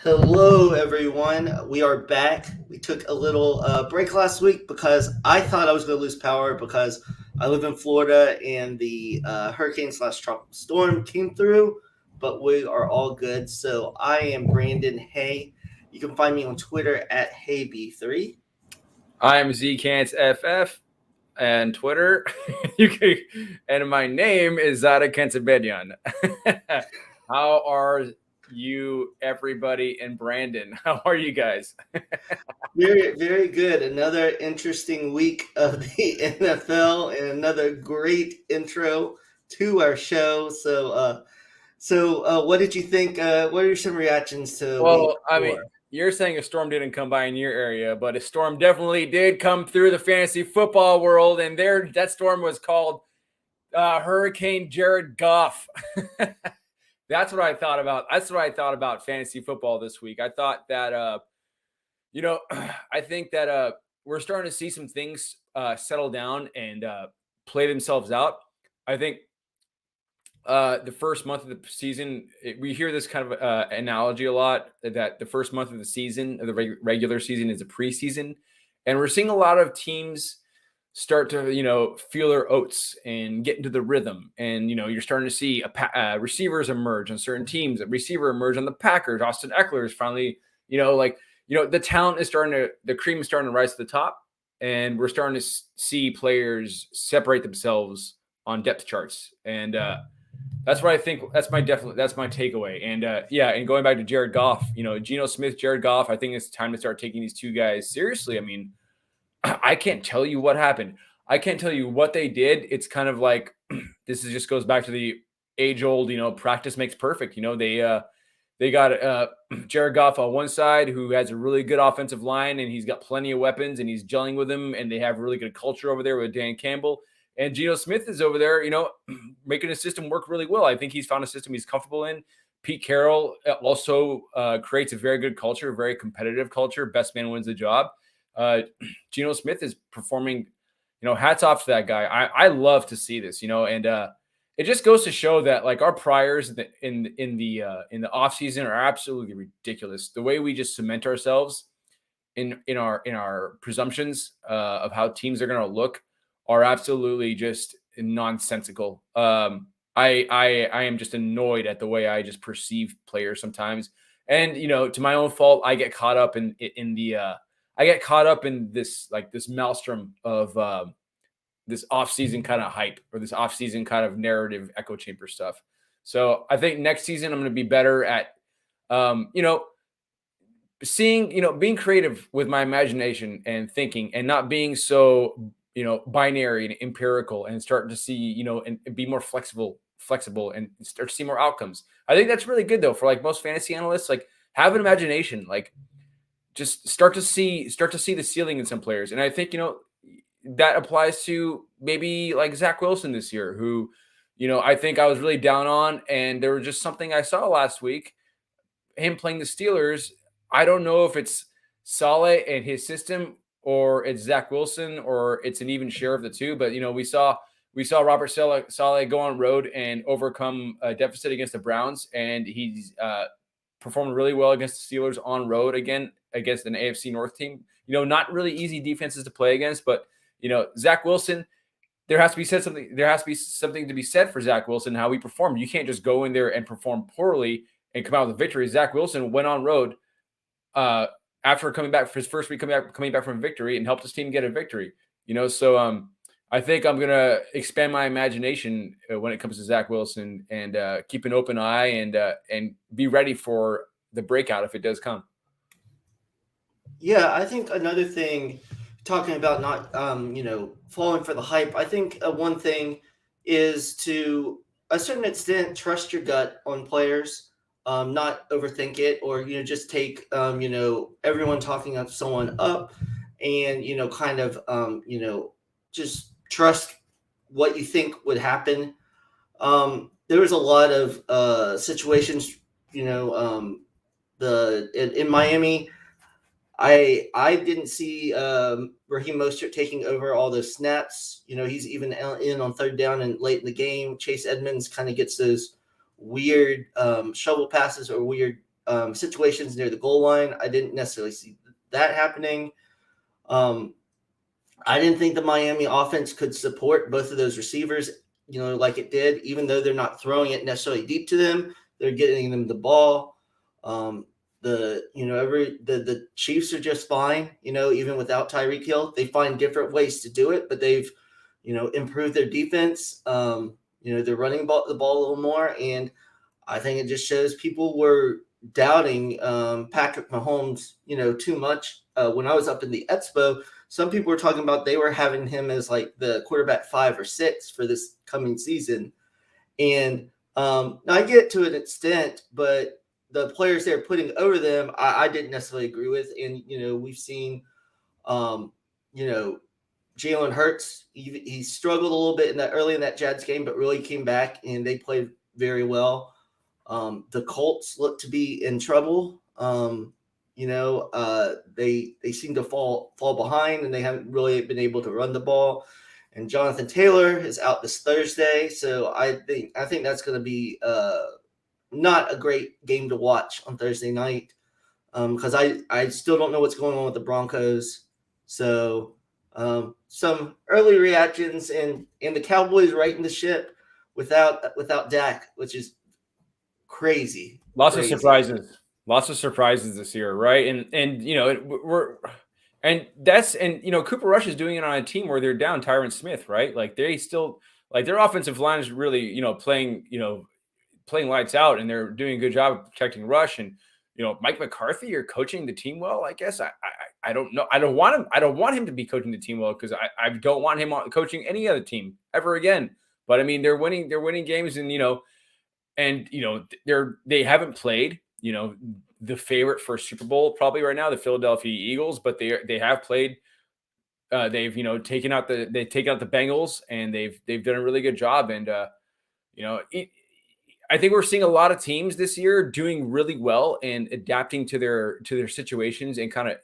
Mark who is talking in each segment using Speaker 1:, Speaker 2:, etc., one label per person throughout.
Speaker 1: Hello, everyone. We are back. We took a little break last week because I thought I was going to lose power because I live in Florida and the hurricane/tropical storm came through, but we are all good. So I am Brandon Hay. You can find me on Twitter at HeyB3.
Speaker 2: I'm ZCantsFF and Twitter. And my name is Zada Kentabedyan. How are you, everybody, and Brandon? How are you guys?
Speaker 1: Very, very good. Another interesting week of the NFL and another great intro to our show. So, what did you think? What are some reactions to week
Speaker 2: Well, I mean,
Speaker 1: four?
Speaker 2: you're saying a storm didn't come by in your area, but a storm definitely did come through the fantasy football world, and that storm was called Hurricane Jared Goff. That's what I thought about. That's what I thought about fantasy football this week. I thought that I think that we're starting to see some things settle down and play themselves out. I think the first month of the season, we hear this kind of analogy a lot that the first month of the season, of the regular season, is a preseason, and we're seeing a lot of teams start to feel their oats and get into the rhythm, and you're starting to see receivers emerge on certain teams. A receiver emerge on the Packers. Austin Eckler is finally the talent is the cream is starting to rise to the top, and we're starting to see players separate themselves on depth charts, and that's what I think. That's my takeaway. And and going back to Jared Goff, Geno Smith, Jared Goff, I think it's time to start taking these two guys seriously. I mean, I can't tell you what happened. I can't tell you what they did. It's kind of like just goes back to the age old, practice makes perfect. They got Jared Goff on one side, who has a really good offensive line, and he's got plenty of weapons, and he's gelling with them, and they have really good culture over there with Dan Campbell. And Geno Smith is over there, making a system work really well. I think he's found a system he's comfortable in. Pete Carroll also creates a very good culture, a very competitive culture. Best man wins the job. Geno Smith is performing, hats off to that guy. I love to see this, and it just goes to show that like our priors in the offseason are absolutely ridiculous. The way we just cement ourselves in our presumptions of how teams are going to look are absolutely just nonsensical. I am just annoyed at the way I just perceive players sometimes, and to my own fault, I get caught up in this maelstrom of this off-season kind of hype or this off-season kind of narrative echo chamber stuff. So I think next season I'm going to be better at, seeing, being creative with my imagination and thinking, and not being so binary and empirical, and start to see, and be more flexible and start to see more outcomes. I think that's really good though for like most fantasy analysts. Like, have an imagination, like just start to see the ceiling in some players. And I think that applies to maybe like Zach Wilson this year, who I think I was really down on, and there was just something I saw last week, him playing the Steelers. I don't know if it's Saleh and his system, or it's Zach Wilson, or it's an even share of the two. But we saw Robert Saleh go on road and overcome a deficit against the Browns, and he's performed really well against the Steelers on road again against an AFC North team. Not really easy defenses to play against, but Zach Wilson, there has to be something to be said for Zach Wilson, how he performed. You can't just go in there and perform poorly and come out with a victory. Zach Wilson went on road after coming back for his first week, coming back from a victory, and helped his team get a victory. So I think I'm gonna expand my imagination when it comes to Zach Wilson, and keep an open eye, and be ready for the breakout if it does come.
Speaker 1: Yeah, I think another thing, talking about not falling for the hype. I think one thing is to a certain extent trust your gut on players. Not overthink it, or just take everyone talking up someone up, and kind of just trust what you think would happen. There was a lot of situations, in Miami. I didn't see Raheem Mostert taking over all those snaps. He's even in on third down and late in the game. Chase Edmonds kind of gets those weird shovel passes or weird situations near the goal line. I didn't necessarily see that happening. I didn't think the Miami offense could support both of those receivers, like it did, even though they're not throwing it necessarily deep to them. They're getting them the ball. The Chiefs are just fine, even without Tyreek Hill. They find different ways to do it, but they've, improved their defense. They're running the ball a little more, and I think it just shows people were doubting Patrick Mahomes, too much. When I was up in the Expo, some people were talking about they were having him as like the quarterback 5 or 6 for this coming season. And I get to an extent, but the players they're putting over them, I didn't necessarily agree with. And, we've seen, Jalen Hurts, he struggled a little bit early in that Jets game, but really came back and they played very well. The Colts look to be in trouble. They seem to fall behind, and they haven't really been able to run the ball. And Jonathan Taylor is out this Thursday, so I think that's going to be not a great game to watch on Thursday night, because I still don't know what's going on with the Broncos. So some early reactions, and the Cowboys righting the ship without Dak, which is crazy.
Speaker 2: Lots of surprises this year, right? And Cooper Rush is doing it on a team where they're down Tyron Smith, right? Like they still, like their offensive line is really, playing lights out, and they're doing a good job of protecting Rush. And Mike McCarthy, you're coaching the team well. I guess I don't know. I don't want him to be coaching the team well, because I don't want him coaching any other team ever again. But I mean, they're winning games, and they haven't played, the favorite for Super Bowl probably right now, the Philadelphia Eagles, but they have played. They've taken out the Bengals, and they've done a really good job. And I think we're seeing a lot of teams this year doing really well and adapting to their situations, and kind of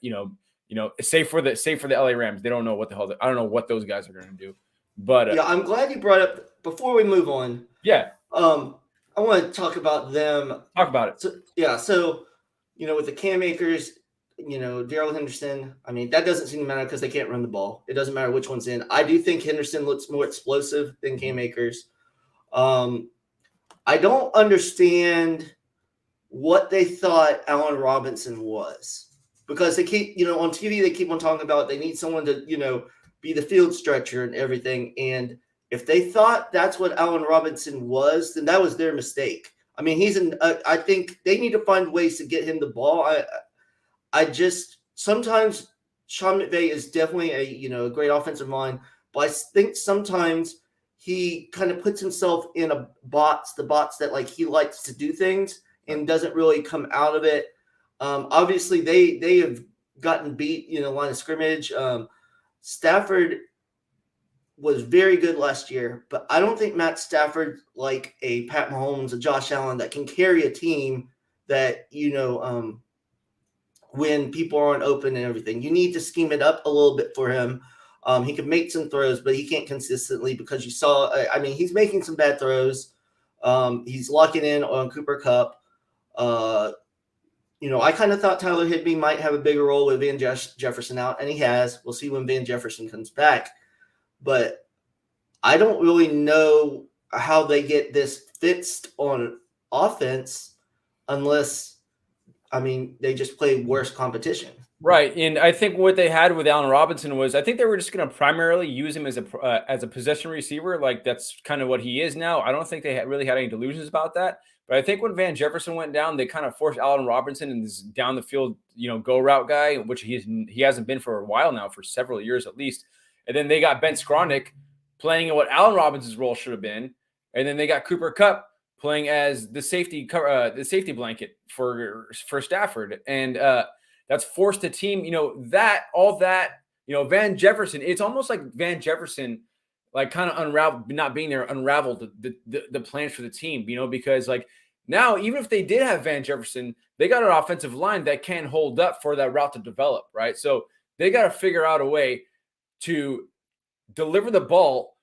Speaker 2: save for the LA Rams. They don't know what the hell. I don't know what those guys are going to do. But
Speaker 1: yeah, I'm glad you brought up before we move on.
Speaker 2: Yeah.
Speaker 1: I want to talk about them.
Speaker 2: Talk about it.
Speaker 1: So, with the Cam Akers, Darrell Henderson, I mean, that doesn't seem to matter because they can't run the ball. It doesn't matter which one's in. I do think Henderson looks more explosive than Cam Akers. I don't understand what they thought Allen Robinson was, because they keep, on TV, they keep on talking about they need someone to, be the field stretcher and everything. And if they thought that's what Allen Robinson was, then that was their mistake. I mean, I think they need to find ways to get him the ball. I just, sometimes Sean McVay is definitely a great offensive mind, but I think sometimes he kind of puts himself in the box that like he likes to do things and doesn't really come out of it. Obviously they have gotten beat, line of scrimmage. Stafford was very good last year, but I don't think Matt Stafford, like a Pat Mahomes, a Josh Allen, that can carry a team that, when people aren't open and everything. You need to scheme it up a little bit for him. He can make some throws, but he can't consistently, because you saw, he's making some bad throws. He's locking in on Cooper Kupp. I kind of thought Tyler Higbee might have a bigger role with Van Jefferson out, and he has. We'll see when Van Jefferson comes back. But I don't really know how they get this fixed on offense unless, they just play worse competition.
Speaker 2: Right. And I think what they had with Allen Robinson was, I think they were just going to primarily use him as a possession receiver. Like that's kind of what he is now. I don't think they really had any delusions about that. But I think when Van Jefferson went down, they kind of forced Allen Robinson and this down the field, go route guy, which he hasn't been for a while now, for several years at least. And then they got Ben Skowronek playing what Allen Robinson's role should have been. And then they got Cooper Kupp playing as the safety blanket for Stafford. And that's forced the team, Van Jefferson, it's almost like Van Jefferson, like kind of unraveled the plans for the team, because like now, even if they did have Van Jefferson, they got an offensive line that can hold up for that route to develop, right? So they got to figure out a way to deliver the ball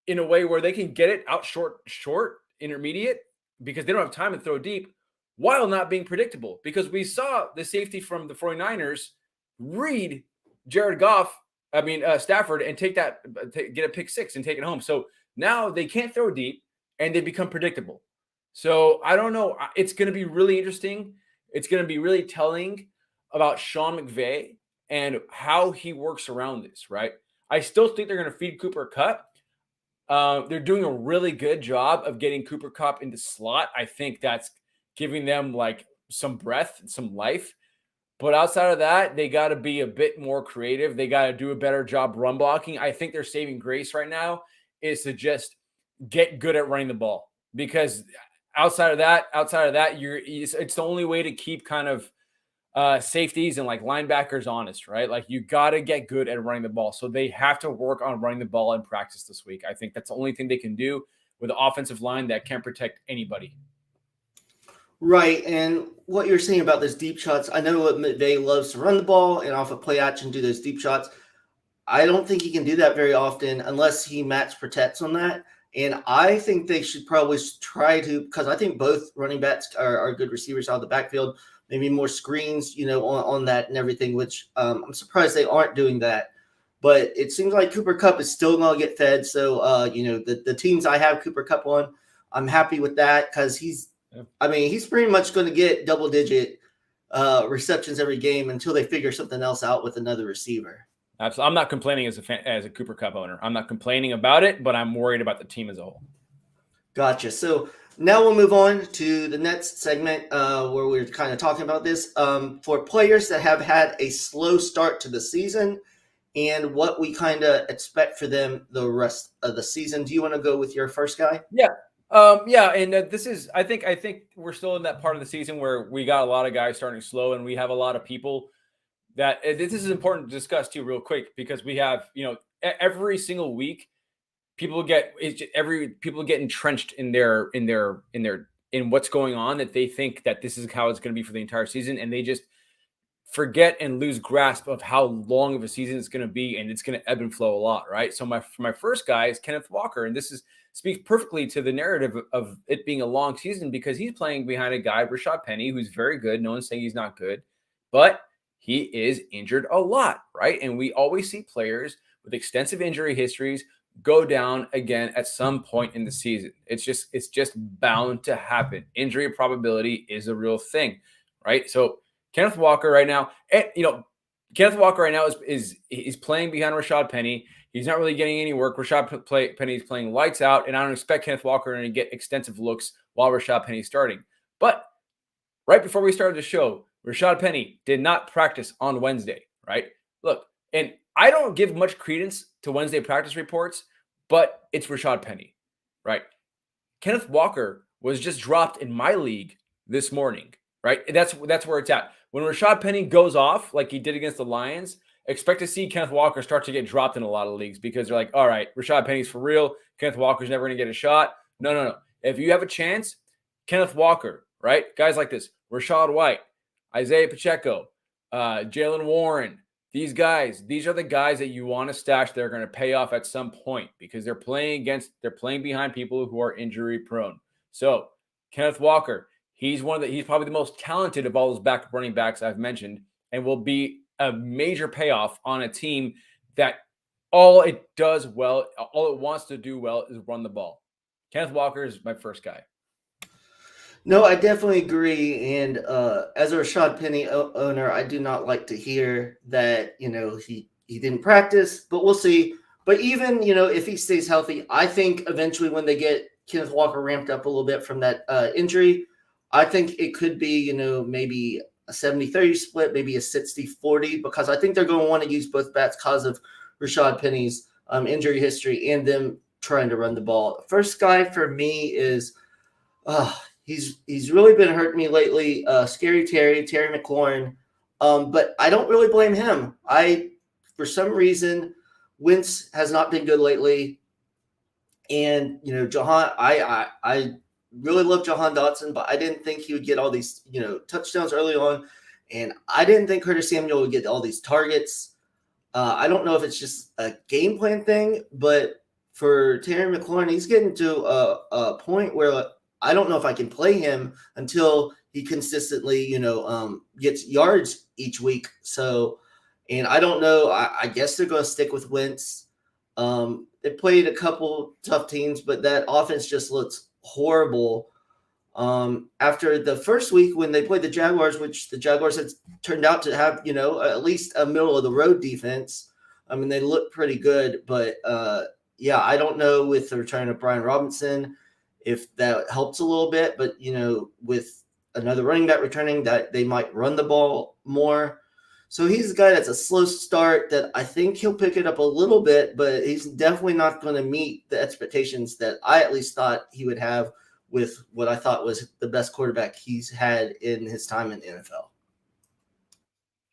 Speaker 2: in a way where they can get it out short, intermediate, because they don't have time to throw deep, while not being predictable, because we saw the safety from the 49ers read Stafford and get a pick six and take it home. So now they can't throw deep and they become predictable. So I don't know. It's going to be really interesting. It's going to be really telling about Sean McVay and how he works around this, right? I still think they're going to feed Cooper Kupp. They're doing a really good job of getting Cooper Kupp into slot. I think that's giving them like some breath, some life. But outside of that, they got to be a bit more creative. They got to do a better job run blocking. I think their saving grace right now is to just get good at running the ball, because outside of that, it's the only way to keep kind of safeties and like linebackers honest, right? Like you got to get good at running the ball. So they have to work on running the ball in practice this week. I think that's the only thing they can do with an offensive line that can't protect anybody.
Speaker 1: Right, and what you're saying about those deep shots, I know that McVay loves to run the ball and off of play action do those deep shots. I don't think he can do that very often unless he match protects on that. And I think they should probably try to, because I think both running backs are good receivers out of the backfield, maybe more screens, on that and everything, which I'm surprised they aren't doing that. But it seems like Cooper Kupp is still going to get fed. So, the teams I have Cooper Kupp on, I'm happy with that because he's pretty much going to get double-digit receptions every game until they figure something else out with another receiver.
Speaker 2: Absolutely. I'm not complaining as a Cooper Kupp owner. I'm not complaining about it, but I'm worried about the team as a whole.
Speaker 1: Gotcha. So now we'll move on to the next segment where we're kind of talking about this for players that have had a slow start to the season and what we kind of expect for them the rest of the season. Do you want to go with your first guy?
Speaker 2: Yeah. And this is, I think we're still in that part of the season where we got a lot of guys starting slow, and we have a lot of people that this is important to discuss too, real quick, because we have, every single week, people get entrenched in what's going on, that they think that this is how it's going to be for the entire season, and they just forget and lose grasp of how long of a season it's going to be, and it's going to ebb and flow a lot, right? So my first guy is Kenneth Walker, and this speaks perfectly to the narrative of it being a long season, because he's playing behind a guy, Rashad Penny, who's very good. No one's saying he's not good, but he is injured a lot, right? And we always see players with extensive injury histories go down again at some point in the season. It's just bound to happen. Injury probability is a real thing, right? So Kenneth Walker right now, is playing behind Rashad Penny. He's not really getting any work. Rashad Penny is playing lights out, and I don't expect Kenneth Walker to get extensive looks while Rashad Penny's starting. But right before we started the show, Rashad Penny did not practice on Wednesday, right? Look, and I don't give much credence to Wednesday practice reports, but it's Rashad Penny, right? Kenneth Walker was just dropped in my league this morning, right? That's where it's at. When Rashad Penny goes off like he did against the Lions, expect to see Kenneth Walker start to get dropped in a lot of leagues, because they're like, all right, Rashad Penny's for real. Kenneth Walker's never going to get a shot. No. If you have a chance, Kenneth Walker, right? Guys like this, Rachaad White, Isaiah Pacheco, Jaylen Warren, these are the guys that you want to stash. They're going to pay off at some point, because they're playing behind people who are injury prone. So Kenneth Walker, he's probably the most talented of all those backup running backs I've mentioned, and will be a major payoff on a team that all it wants to do well is run the ball. Kenneth Walker is my first guy.
Speaker 1: No, I definitely agree. And as a Rashad Penny owner, I do not like to hear that, he didn't practice, but we'll see. But even, if he stays healthy, I think eventually when they get Kenneth Walker ramped up a little bit from that injury, I think it could be, maybe a 70-30 split, maybe a 60-40, because I think they're going to want to use both bats because of Rashad Penny's injury history and them trying to run the ball. First guy for me is he's really been hurting me lately. Terry McLaurin. But I don't really blame him. For some reason, Wentz has not been good lately. And, I really love Jahan Dotson, but I didn't think he would get all these, touchdowns early on. And I didn't think Curtis Samuel would get all these targets. I don't know if it's just a game plan thing, but for Terry McLaurin, he's getting to a point where I don't know if I can play him until he consistently, gets yards each week. So, and I don't know. I guess they're going to stick with Wentz. They played a couple tough teams, but that offense just looks horrible. After the first week when they played the Jaguars, which the Jaguars had turned out to have, at least a middle of the road defense. I mean, they look pretty good, but yeah, I don't know with the return of Brian Robinson if that helps a little bit, but with another running back returning, that they might run the ball more. So he's a guy that's a slow start that I think he'll pick it up a little bit, but he's definitely not going to meet the expectations that I at least thought he would have with what I thought was the best quarterback he's had in his time in the NFL.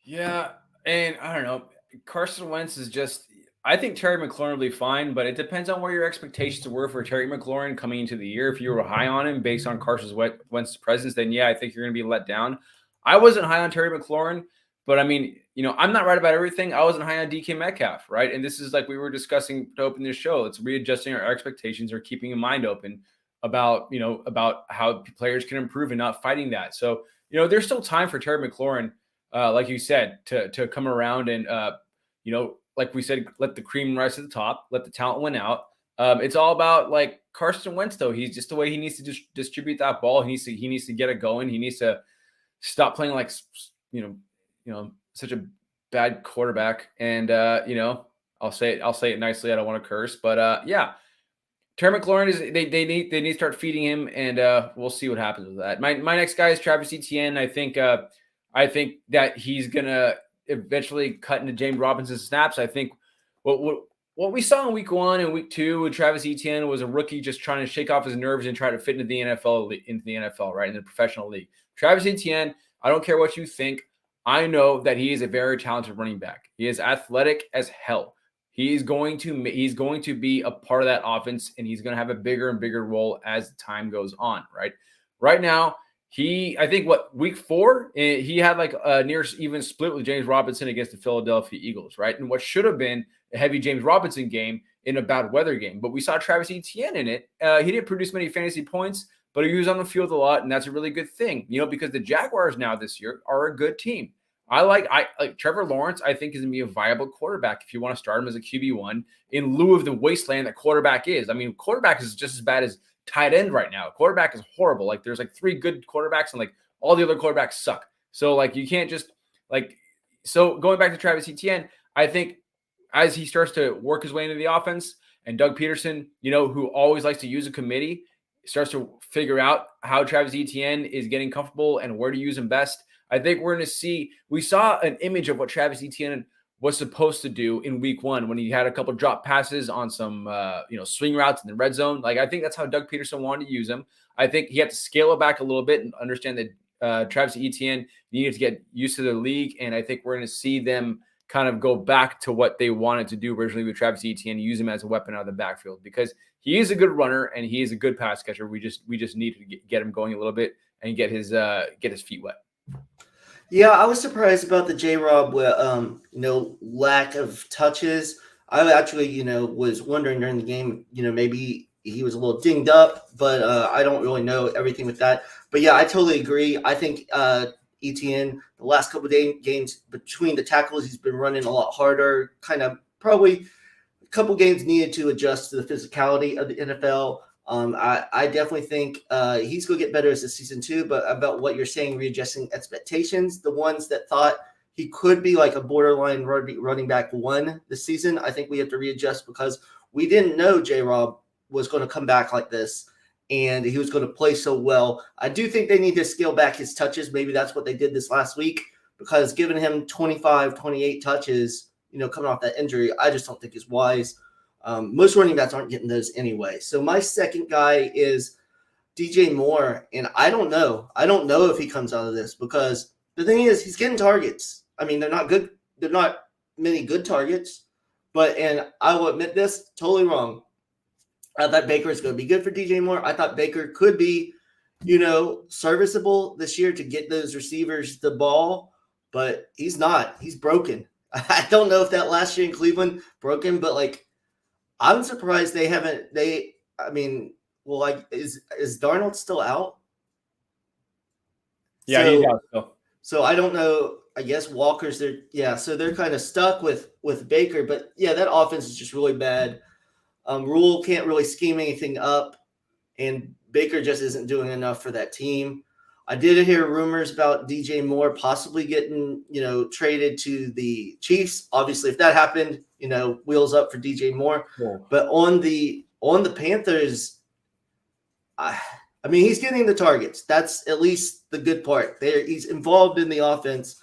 Speaker 2: Yeah, and I don't know. Carson Wentz is just. I think Terry McLaurin will be fine, but it depends on where your expectations were for Terry McLaurin coming into the year. If you were high on him based on Carson Wentz's presence, then yeah, I think you're going to be let down. I wasn't high on Terry McLaurin, but I mean, I'm not right about everything. I wasn't high on DK Metcalf, right? And this is like we were discussing to open this show. It's readjusting our expectations or keeping a mind open about how players can improve and not fighting that. So, there's still time for Terry McLaurin, like you said, to come around and, like we said, let the cream rise to the top, let the talent win out. It's all about like Carson Wentz, though. He's just the way he needs to distribute that ball. He needs to get it going. He needs to stop playing like, such a bad quarterback. And, I'll say it nicely. I don't want to curse, but yeah. Terry McLaurin is they need to start feeding him, and we'll see what happens with that. My next guy is Travis Etienne. I think that he's gonna eventually cut into James Robinson's snaps. I think what we saw in week 1 and week 2 with Travis Etienne was a rookie just trying to shake off his nerves and try to fit into the NFL, right, in the professional league. Travis Etienne, I don't care what you think. I know that he is a very talented running back. He is athletic as hell. He's going to be a part of that offense, and he's going to have a bigger and bigger role as time goes on, right? Right now, I think week 4, he had like a near even split with James Robinson against the Philadelphia Eagles, right? And what should have been a heavy James Robinson game in a bad weather game. But we saw Travis Etienne in it. He didn't produce many fantasy points, but he was on the field a lot, and that's a really good thing, because the Jaguars now this year are a good team. I like Trevor Lawrence, I think, is going to be a viable quarterback if you want to start him as a QB1 in lieu of the wasteland that quarterback is. I mean, quarterback is just as bad as tight end right now. Quarterback is horrible. Like, there's like 3 good quarterbacks and like all the other quarterbacks suck. So like you can't just so going back to Travis Etienne, I think as he starts to work his way into the offense and Doug Peterson, who always likes to use a committee, starts to figure out how Travis Etienne is getting comfortable and where to use him best. I think we're going to see – we saw an image of what Travis Etienne was supposed to do in week 1 when he had a couple drop passes on some, swing routes in the red zone. Like, I think that's how Doug Peterson wanted to use him. I think he had to scale it back a little bit and understand that Travis Etienne needed to get used to the league, and I think we're going to see them kind of go back to what they wanted to do originally with Travis Etienne, use him as a weapon out of the backfield because he is a good runner and he is a good pass catcher. We just need to get him going a little bit and get his feet wet.
Speaker 1: Yeah, I was surprised about the J-Rob, lack of touches. I actually, was wondering during the game, maybe he was a little dinged up, but I don't really know everything with that. But yeah, I totally agree. I think Etienne, the last couple of games between the tackles, he's been running a lot harder. Kind of probably a couple games needed to adjust to the physicality of the NFL. I definitely think he's going to get better as the season too, but about what you're saying, readjusting expectations, the ones that thought he could be like a borderline running back 1 this season, I think we have to readjust because we didn't know J-Rob was going to come back like this and he was going to play so well. I do think they need to scale back his touches. Maybe that's what they did this last week because giving him 25, 28 touches, coming off that injury, I just don't think is wise. Most running backs aren't getting those anyway. So my second guy is DJ Moore, and I don't know. I don't know if he comes out of this because the thing is he's getting targets. I mean, they're not good. They're not many good targets, and I will admit this, totally wrong. I thought Baker is going to be good for DJ Moore. I thought Baker could be, serviceable this year to get those receivers the ball, but he's not. He's broken. I don't know if that last year in Cleveland broke him, but I'm surprised they haven't. well, like is Darnold still out?
Speaker 2: Yeah, he's
Speaker 1: So
Speaker 2: out still.
Speaker 1: so I don't know. I guess Walker's there. Yeah, so they're kind of stuck with Baker, but yeah, that offense is just really bad. Rule can't really scheme anything up, and Baker just isn't doing enough for that team. I did hear rumors about DJ Moore possibly getting, traded to the Chiefs. Obviously, if that happened, wheels up for DJ Moore.
Speaker 2: Whoa.
Speaker 1: But on the Panthers, I mean, he's getting the targets. That's at least the good part. He's involved in the offense.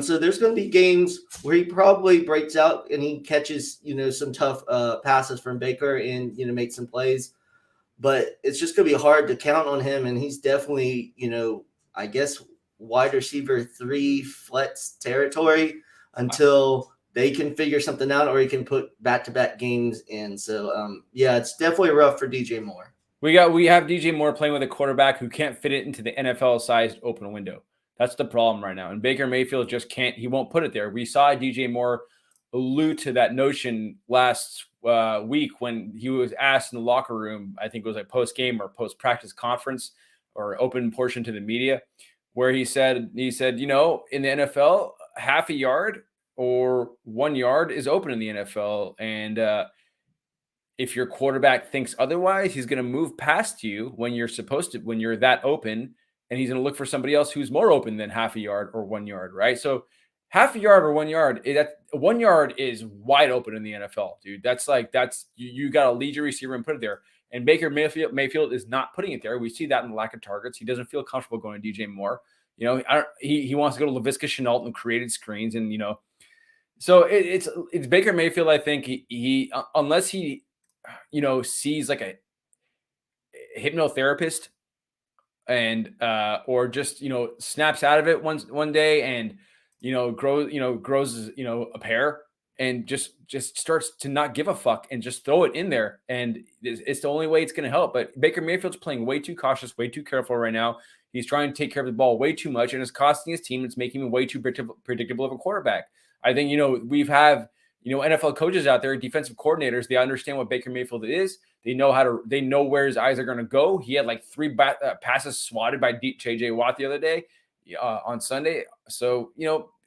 Speaker 1: So there's going to be games where he probably breaks out and he catches, some tough passes from Baker and, makes some plays. But it's just going to be hard to count on him. And he's definitely, I guess, wide receiver 3 flex territory until they can figure something out or he can put back-to-back games in. So, yeah, it's definitely rough for DJ Moore.
Speaker 2: We have DJ Moore playing with a quarterback who can't fit it into the NFL-sized open window. That's the problem right now. And Baker Mayfield just can't. He won't put it there. We saw DJ Moore allude to that notion last week when he was asked in the locker room, I think it was like post-game or post-practice conference or open portion to the media, where he said, in the NFL, half a yard or 1 yard is open in the NFL. And if your quarterback thinks otherwise, he's going to move past you when you're that open, and he's going to look for somebody else who's more open than half a yard or 1 yard, right? So half a yard or 1 yard, that 1 yard is wide open in the NFL, dude. That's you got to lead your receiver and put it there. And Baker Mayfield is not putting it there. We see that in the lack of targets. He doesn't feel comfortable going to DJ Moore. He wants to go to Laviska Shenault and created screens, and so it's Baker Mayfield. I think he unless he sees like a hypnotherapist and or just snaps out of it one day and grows a pair and just starts to not give a fuck and just throw it in there, and it's the only way it's going to help. But Baker Mayfield's playing way too cautious, way too careful right now. He's trying to take care of the ball way too much, and it's costing his team. It's making him way too predictable of a quarterback. I think we've have NFL coaches out there, defensive coordinators. They understand what Baker Mayfield is. They know where his eyes are going to go. He had like 3 passes swatted by JJ Watt the other day on Sunday. So,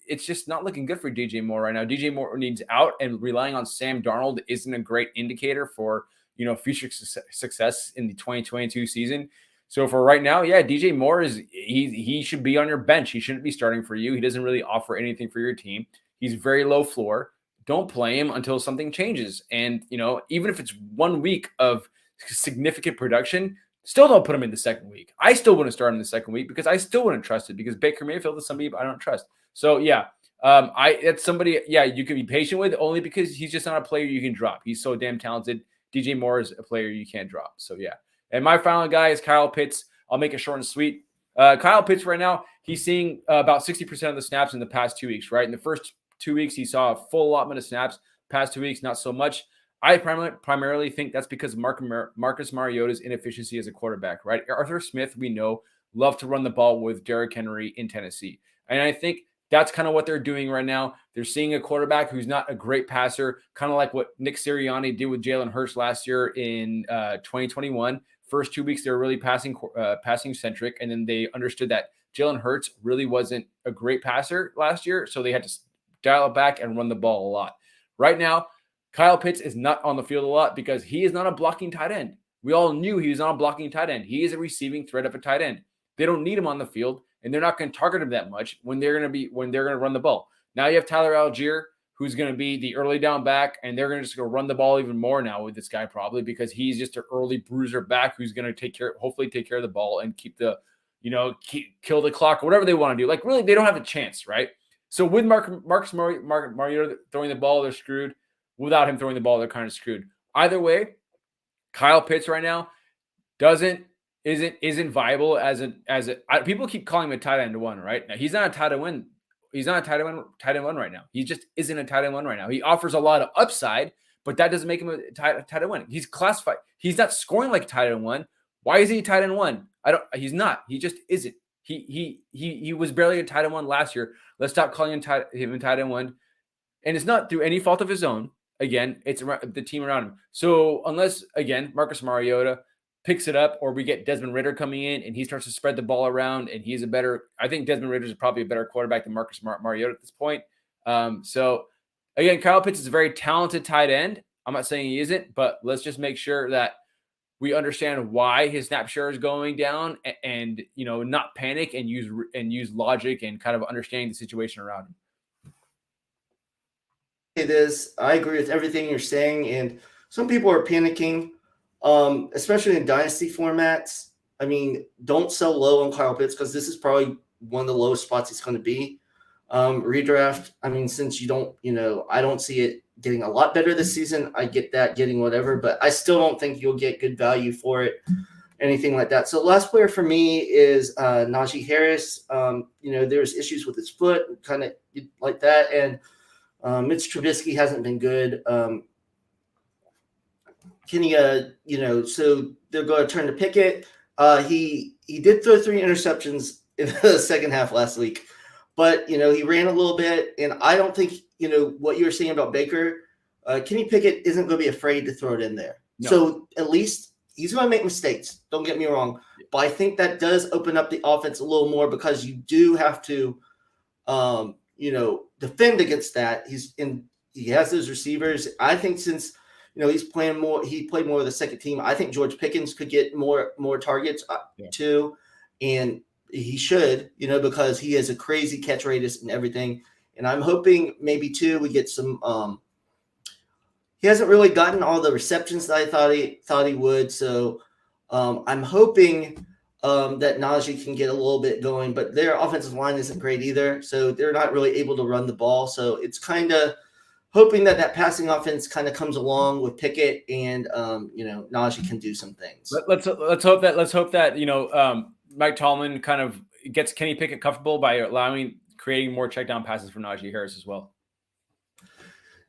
Speaker 2: it's just not looking good for DJ Moore right now. DJ Moore needs out, and relying on Sam Darnold isn't a great indicator for, future success in the 2022 season. So for right now, yeah, DJ Moore he should be on your bench. He shouldn't be starting for you. He doesn't really offer anything for your team. He's very low floor. Don't play him until something changes. And, even if it's 1 week of significant production, still don't put him in the second week. I still wouldn't start him in the second week because I still wouldn't trust it, because Baker Mayfield is somebody I don't trust. So, yeah, it's somebody, you can be patient with, only because he's just not a player you can drop. He's so damn talented. DJ Moore is a player you can't drop. So, yeah. And my final guy is Kyle Pitts. I'll make it short and sweet. Kyle Pitts right now, he's seeing about 60% of the snaps in the past 2 weeks, right? In the first 2 weeks, he saw a full allotment of snaps. Past 2 weeks, not so much. I primarily think that's because of Marcus Mariota's inefficiency as a quarterback, right? Arthur Smith, we know, loved to run the ball with Derrick Henry in Tennessee. And I think that's kind of what they're doing right now. They're seeing a quarterback who's not a great passer, kind of like what Nick Sirianni did with Jalen Hurts last year in 2021. First 2 weeks, they were really passing centric, and then they understood that Jalen Hurts really wasn't a great passer last year, so they had to dial it back and run the ball a lot. Right now, Kyle Pitts is not on the field a lot because he is not a blocking tight end. We all knew he was not a blocking tight end. He is a receiving threat of a tight end. They don't need him on the field, and they're not going to target him that much when they're going to run the ball. Now you have Tyler Algier, who's going to be the early down back, and they're going to just go run the ball even more now with this guy, probably because he's just an early bruiser back who's going to hopefully take care of the ball and keep the, kill the clock or whatever they want to do. Like, really, they don't have a chance, right? So with Marcus Mariota throwing the ball, they're screwed. Without him throwing the ball, they're kind of screwed. Either way, Kyle Pitts right now isn't viable as people keep calling him a tight end 1, right? Now he's not a tight end 1. He's not a tight end 1 right now. He just isn't a tight end 1 right now. He offers a lot of upside, but that doesn't make him a tight end 1. He's classified. He's not scoring like a tight end 1. Why is he a tight end 1? He's not. He just isn't. He was barely a tight end 1 last year. Let's stop calling him a tight end 1. And it's not through any fault of his own. Again, it's the team around him. So unless, again, Marcus Mariota picks it up, or we get Desmond Ridder coming in and he starts to spread the ball around, and he's I think Desmond Ridder is probably a better quarterback than Marcus Mariota at this point. So again, Kyle Pitts is a very talented tight end. I'm not saying he isn't, but let's just make sure that we understand why his snap share is going down, and not panic and use logic and kind of understanding the situation around him.
Speaker 1: It is. I agree with everything you're saying, and some people are panicking, especially in dynasty formats. I mean, don't sell low on Kyle Pitts because this is probably one of the lowest spots he's going to be. Redraft, I mean, since you don't, I don't see it getting a lot better this season. I get that getting whatever, but I still don't think you'll get good value for it, anything like that. So last player for me is Najee Harris. There's issues with his foot, kind of like that, and Mitch Trubisky hasn't been good. So they're going to turn to Pickett. He did throw 3 interceptions in the second half last week, but he ran a little bit, and I don't think what you were saying about Baker. Kenny Pickett isn't going to be afraid to throw it in there. No. So at least he's going to make mistakes. Don't get me wrong, but I think that does open up the offense a little more because you do have to, defend against that. He has those receivers. I think since he played more of the second team. I think George Pickens could get more targets too, and he should, because he has a crazy catch radius and everything. And I'm hoping maybe too we get some. He hasn't really gotten all the receptions that I thought he would. So I'm hoping that Najee can get a little bit going, but their offensive line isn't great either. So they're not really able to run the ball. So it's kind of hoping that passing offense kind of comes along with Pickett and Najee can do some things.
Speaker 2: Let's hope that Mike Tomlin kind of gets Kenny Pickett comfortable by creating more check down passes for Najee Harris as well.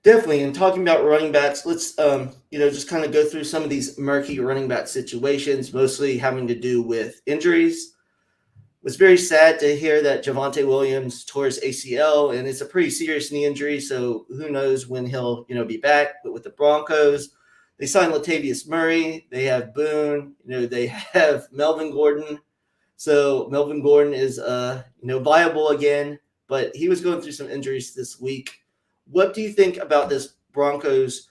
Speaker 1: Definitely. And talking about running backs, let's just kind of go through some of these murky running back situations, mostly having to do with injuries. It was very sad to hear that Javonte Williams tore his ACL, and it's a pretty serious knee injury, so who knows when he'll be back. But with the Broncos, they signed Latavius Murray, they have Boone, they have Melvin Gordon. So Melvin Gordon is viable again, but he was going through some injuries this week. What do you think about this Broncos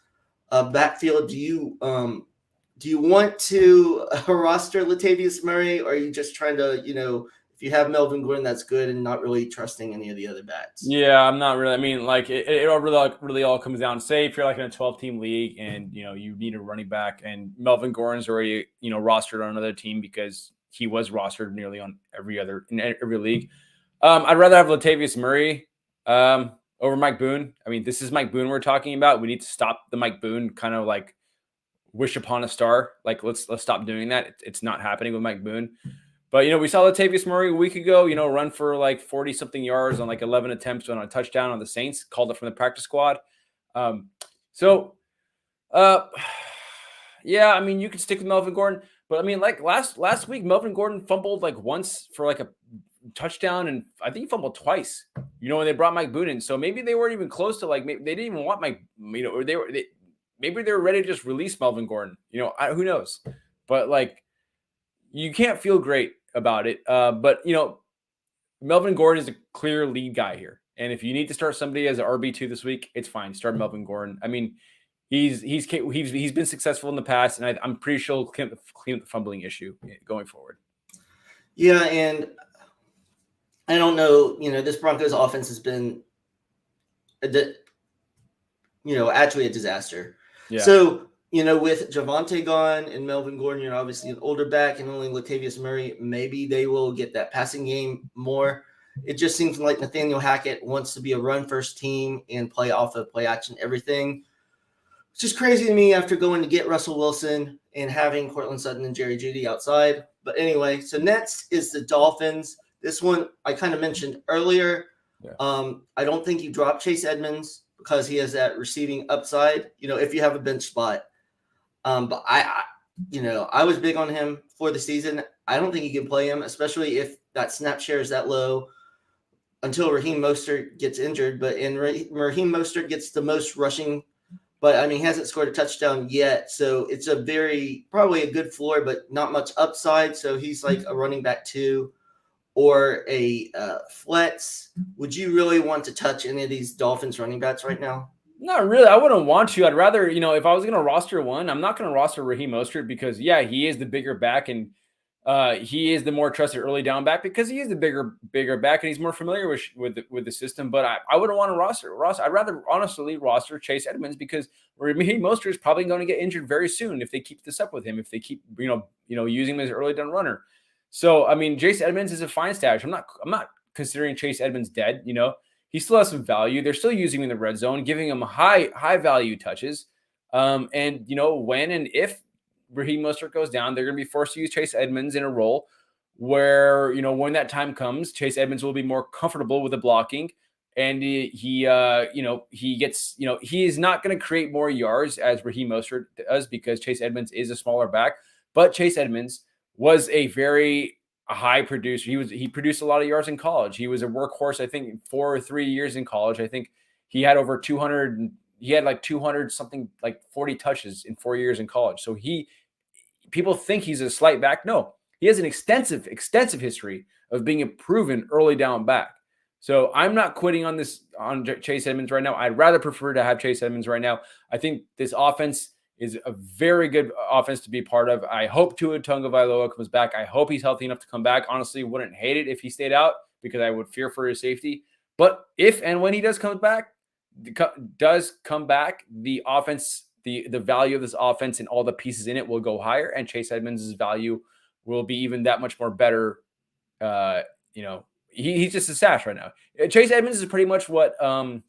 Speaker 1: backfield? Do you want to roster Latavius Murray, or are you just trying to, if you have Melvin Gordon, that's good, and not really trusting any of the other bats?
Speaker 2: Yeah, I'm not really. I mean, it really all comes down to, say if you're in a 12-team league and you need a running back, and Melvin Gordon's already rostered on another team because he was rostered nearly on every league. I'd rather have Latavius Murray over Mike Boone. I mean, this is Mike Boone we're talking about. We need to stop the Mike Boone kind of wish upon a star. Let's stop doing that. It's not happening with Mike Boone. But, we saw Latavius Murray a week ago, run for 40-something yards on 11 attempts on a touchdown on the Saints, called up from the practice squad. Yeah, I mean, you can stick with Melvin Gordon. But, I mean, last week, Melvin Gordon fumbled once for a touchdown, and I think he fumbled twice, when they brought Mike Boone in. So maybe they weren't even close to, maybe they didn't even want Mike, or maybe they were ready to just release Melvin Gordon. Who knows? But, you can't feel great about it. But, Melvin Gordon is a clear lead guy here. And if you need to start somebody as an RB2 this week, it's fine. Start Melvin Gordon. I mean, he's been successful in the past, and I'm pretty sure he'll clean up the fumbling issue going forward.
Speaker 1: Yeah, and I don't know, this Broncos offense has been, actually a disaster. Yeah. So, with Javonte gone and Melvin Gordon, obviously an older back, and only Latavius Murray, maybe they will get that passing game more. It just seems like Nathaniel Hackett wants to be a run-first team and play off of play action everything, which is crazy to me after going to get Russell Wilson and having Cortland Sutton and Jerry Jeudy outside. But anyway, so next is the Dolphins. This one I kind of mentioned earlier. Yeah. I don't think you drop Chase Edmonds because he has that receiving upside, if you have a bench spot. But I was big on him for the season. I don't think you can play him, especially if that snap share is that low until Raheem Mostert gets injured. But Raheem Mostert gets the most rushing but I mean, he hasn't scored a touchdown yet. So it's probably a good floor, but not much upside. So he's like a running back 2 or a flex. Would you really want to touch any of these Dolphins running backs right now?
Speaker 2: Not really. I wouldn't want to. I'd rather, if I was going to roster one, I'm not going to roster Raheem Mostert because, yeah, he is the bigger back and he is the more trusted early down back because he is the bigger back and he's more familiar with the system. But I wouldn't want to roster. I'd rather honestly roster Chase Edmonds because Raheem Mostert is probably going to get injured very soon if they keep this up with him. If they keep using him as an early down runner. So I mean, Chase Edmonds is a fine stash. I'm not considering Chase Edmonds dead. He still has some value. They're still using him in the red zone, giving him high value touches. And when and if Raheem Mostert goes down, they're going to be forced to use Chase Edmonds in a role where, when that time comes, Chase Edmonds will be more comfortable with the blocking. And he gets, he is not going to create more yards as Raheem Mostert does because Chase Edmonds is a smaller back. But Chase Edmonds was a high producer. He produced a lot of yards in college. He was a workhorse, I think, 4 or 3 years in college. I think he had over 200. He had like 200 something, like 40 touches in 4 years in college. So people think he's a slight back. No, he has an extensive history of being a proven early down back. So I'm not quitting on Chase Edmonds right now. I'd rather prefer to have Chase Edmonds right now. I think this offense is a very good offense to be part of. I hope Tua Tagovailoa comes back. I hope he's healthy enough to come back. Honestly, wouldn't hate it if he stayed out because I would fear for his safety. But if and when he does come back, the offense, the value of this offense and all the pieces in it will go higher, and Chase Edmonds' value will be even that much more better. He's just a stash right now. Chase Edmonds is pretty much what I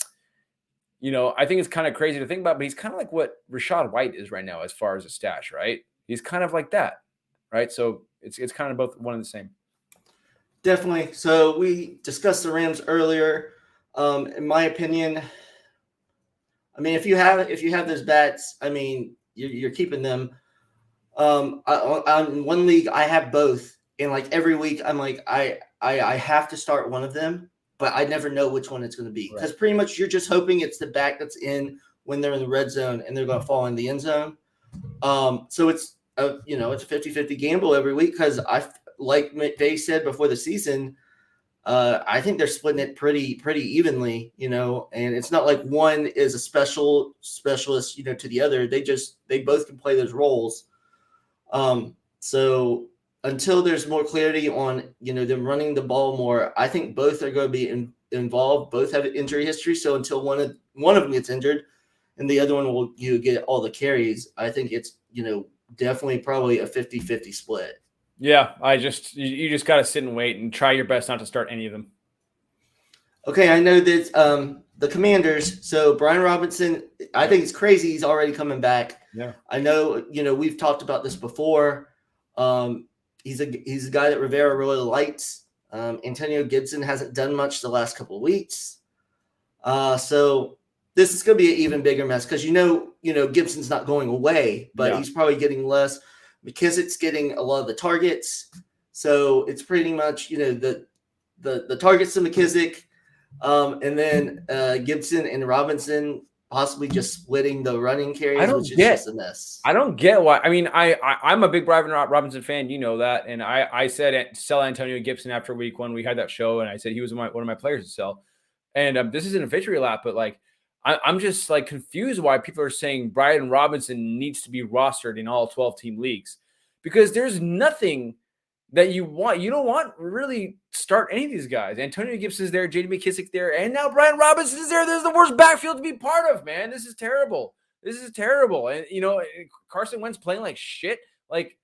Speaker 2: think it's kind of crazy to think about, but he's kind of like what Rachaad White is right now as far as a stash, right? He's kind of like that, right? So it's kind of both one and the same.
Speaker 1: Definitely. So we discussed the Rams earlier. In my opinion, I mean, if you have those bats, I mean, you're keeping them. On one league, I have both, and like every week, I'm like, I have to start one of them, but I never know which one it's going to be because pretty much you're just hoping it's the back that's in when they're in the red zone and they're going to fall in the end zone. So it's it's a 50-50 gamble every week because like they said before the season, I think they're splitting it pretty evenly, and it's not like one is a specialist, to the other. They both can play those roles. So until there's more clarity on, them running the ball more, I think both are going to be involved. Both have injury history. So until one of them gets injured and the other one will get all the carries, I think it's, definitely probably a 50-50 split.
Speaker 2: Yeah, you just got to sit and wait and try your best not to start any of them.
Speaker 1: Okay, I know that the Commanders. So Brian Robinson, I think it's crazy he's already coming back.
Speaker 2: Yeah,
Speaker 1: I know. We've talked about this before. He's a guy that Rivera really likes. Antonio Gibson hasn't done much the last couple of weeks. So this is going to be an even bigger mess because Gibson's not going away, but he's probably getting less. McKissick's getting a lot of the targets, so it's pretty much the targets to McKissick, and then Gibson and Robinson possibly just splitting the running carries, which is just a mess.
Speaker 2: I don't get why. I mean, I'm a big Brian Robinson fan, that, and I said sell Antonio Gibson after week 1. We had that show, and I said he was one of my players to sell. And this isn't a victory lap, but like I'm just like confused why people are saying Brian Robinson needs to be rostered in all 12-team leagues because there's nothing that you want. You don't want really start any of these guys. Antonio Gibson's there, J.D. McKissick there, and now Brian Robinson is there. There's the worst backfield to be part of, man. This is terrible. And, Carson Wentz playing like shit. Like,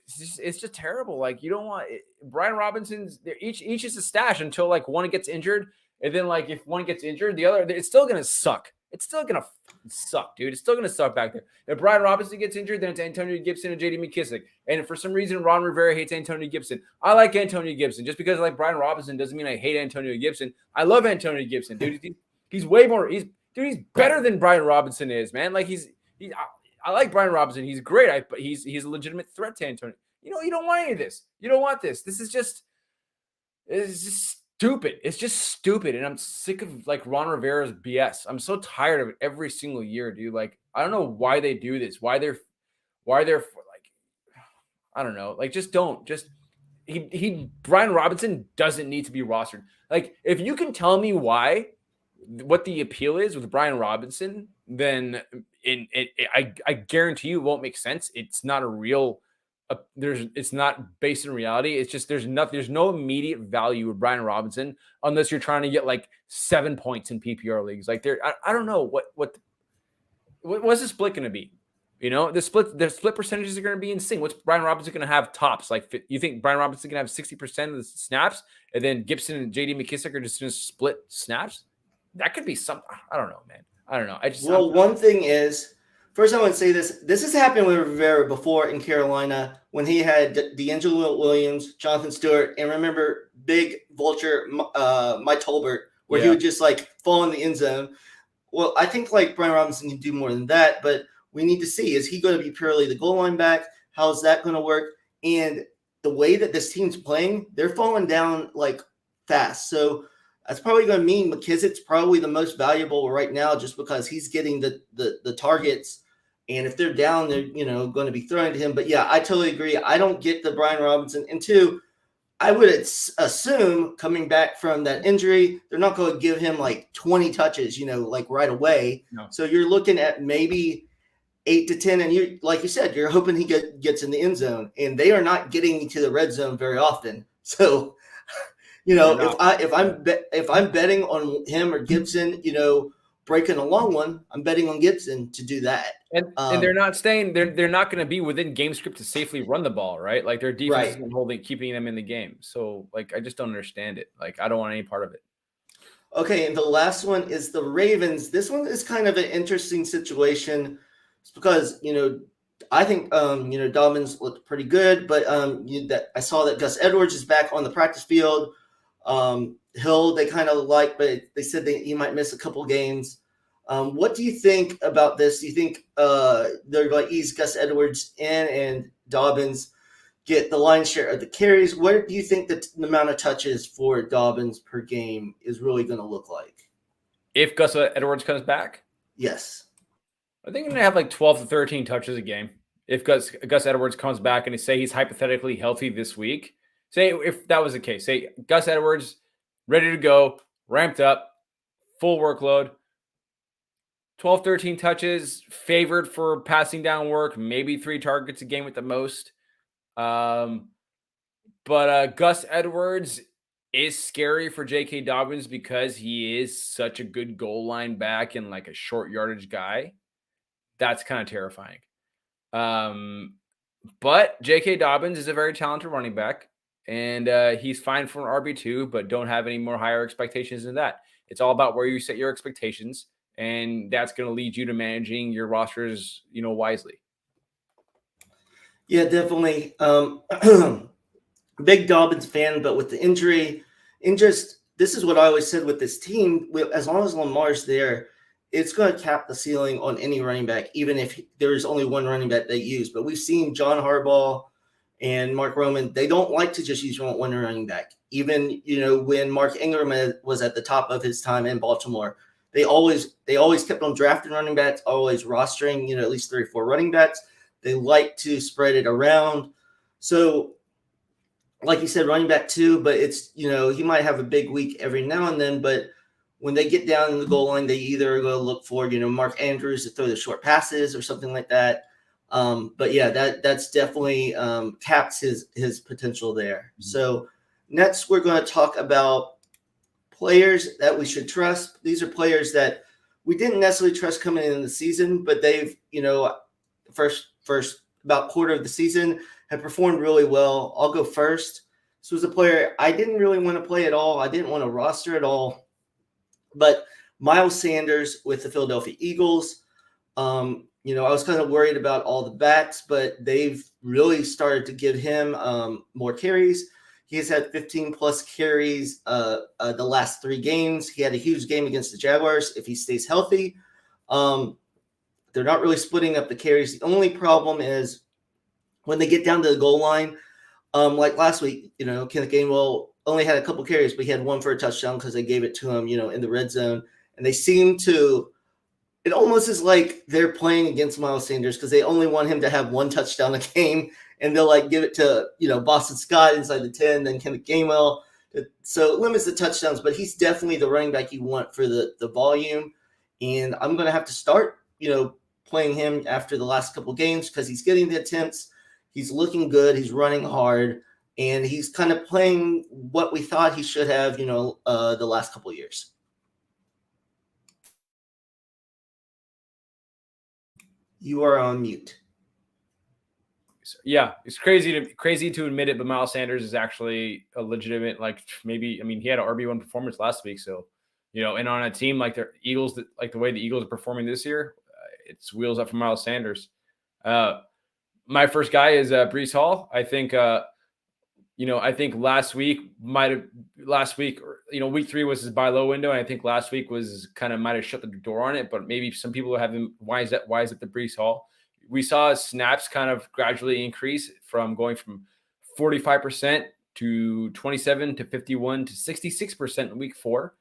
Speaker 2: it's just terrible. Like, you don't want Brian Robinson's there. Each is a stash until like one gets injured. And then, like, if one gets injured, the other, it's still going to suck. It's still going to suck, dude. It's still going to suck back there. If Brian Robinson gets injured, then it's Antonio Gibson and J.D. McKissick. And for some reason, Ron Rivera hates Antonio Gibson. I like Antonio Gibson. Just because I like Brian Robinson doesn't mean I hate Antonio Gibson. I love Antonio Gibson, dude. He's way more – he's better than Brian Robinson is, man. Like, I like Brian Robinson. He's great. But he's a legitimate threat to Antonio. You don't want any of this. You don't want this. This is just – it's just stupid. It's just stupid. And I'm sick of like Ron Rivera's BS. I'm so tired of it every single year, dude. Like, I don't know why they do this. Why they're like, I don't know. Like, just don't. Just Brian Robinson doesn't need to be rostered. Like, if you can tell me what the appeal is with Brian Robinson, then I guarantee you it won't make sense. It's not a real it's not based in reality. It's just there's no immediate value with Brian Robinson unless you're trying to get like 7 points in PPR leagues. Like I don't know what's the split going to be. You know, the split percentages are going to be insane. What's Brian Robinson going to have tops? Like, you think Brian Robinson going to have 60% of the snaps, and then Gibson and JD McKissick are just going to split snaps? That could be something. I don't know, man. I don't know.
Speaker 1: One thing is, first I want to say this. This has happened with Rivera before in Carolina when he had D'Angelo Williams, Jonathan Stewart, and remember big vulture Mike Tolbert, where he would just like fall in the end zone. Well, I think like Brian Robinson can do more than that, but we need to see, is he going to be purely the goal line back? How's that going to work? And the way that this team's playing, they're falling down like fast. So that's probably going to mean McKissick's probably the most valuable right now just because he's getting the targets. And if they're down, they're going to be throwing to him. But yeah, I totally agree. I don't get the Brian Robinson. And two, I would assume coming back from that injury, they're not going to give him like 20 touches, like right away.
Speaker 2: No.
Speaker 1: So you're looking at maybe 8 to 10, and you, like you said, you're hoping he gets in the end zone, and they are not getting to the red zone very often. So, if I'm betting on him or Gibson, breaking a long one, I'm betting on Gibson to do that.
Speaker 2: And they're not staying. They're not going to be within game script to safely run the ball, right? Like their defense is keeping them in the game. So, like, I just don't understand it. Like, I don't want any part of it.
Speaker 1: Okay, and the last one is the Ravens. This one is kind of an interesting situation. Because I think Dobbins looked pretty good, but I saw that Gus Edwards is back on the practice field. Hill they kind of like, but they said he might miss a couple games. What do you think about this? Do you think they're going to ease Gus Edwards in and Dobbins get the lion's share of the carries? What do you think the amount of touches for Dobbins per game is really going to look like?
Speaker 2: If Gus Edwards comes back?
Speaker 1: Yes.
Speaker 2: I think I'm going to have like 12 to 13 touches a game. If Gus Edwards comes back and he's hypothetically healthy this week, say if that was the case, say Gus Edwards ready to go, ramped up, full workload, 12, 13 touches, favored for passing down work, maybe 3 targets a game at the most. But Gus Edwards is scary for J.K. Dobbins because he is such a good goal line back and like a short yardage guy. That's kind of terrifying. But J.K. Dobbins is a very talented running back, and he's fine for an RB2, but don't have any more higher expectations than that. It's all about where you set your expectations, and that's going to lead you to managing your rosters, wisely.
Speaker 1: Yeah, definitely. Big Dobbins fan, but with the injury, this is what I always said with this team. As long as Lamar's there, it's going to cap the ceiling on any running back, even if there's only one running back they use. But we've seen John Harbaugh and Mark Roman, they don't like to just use one running back. Even, when Mark Ingram was at the top of his time in Baltimore, they always kept on drafting running backs, always rostering, at least 3 or 4 running backs. They like to spread it around. So, like you said, running back 2, but it's, he might have a big week every now and then, but when they get down in the goal line, they either are going to look for, Mark Andrews to throw the short passes or something like that. But yeah, that's definitely caps his potential there. Mm-hmm. So next, we're going to talk about players that we should trust. These are players that we didn't necessarily trust coming in the season, but they've, first about quarter of the season have performed really well. I'll go first. This was a player I didn't really want to play at all. I didn't want to roster at all. But Miles Sanders with the Philadelphia Eagles, I was kind of worried about all the backs, but they've really started to give him more carries. He has had 15-plus carries the last 3 games. He had a huge game against the Jaguars if he stays healthy. They're not really splitting up the carries. The only problem is when they get down to the goal line, like last week, Kenneth Gainwell only had a couple carries, but he had one for a touchdown because they gave it to him, in the red zone. And they seem to – it almost is like they're playing against Miles Sanders because they only want him to have one touchdown a game, and they'll give it to Boston Scott inside the 10, then Kenneth Gainwell. So it limits the touchdowns, but he's definitely the running back you want for the volume. And I'm going to have to start playing him after the last couple of games because he's getting the attempts, he's looking good, he's running hard, and he's kind of playing what we thought he should have the last couple of years. You are on mute.
Speaker 2: Yeah, it's crazy to admit it, but Miles Sanders is actually a legitimate, he had an RB1 performance last week. So, and on a team like the Eagles, the way the Eagles are performing this year, it's wheels up for Miles Sanders. My first guy is Breece Hall. I think, I think week 3 was his buy low window. And I think last week might have shut the door on it, but maybe some people have him. Why is it the Breece Hall? We saw snaps kind of gradually increase from going from 45% to 27 to 51 to 66% in week 4.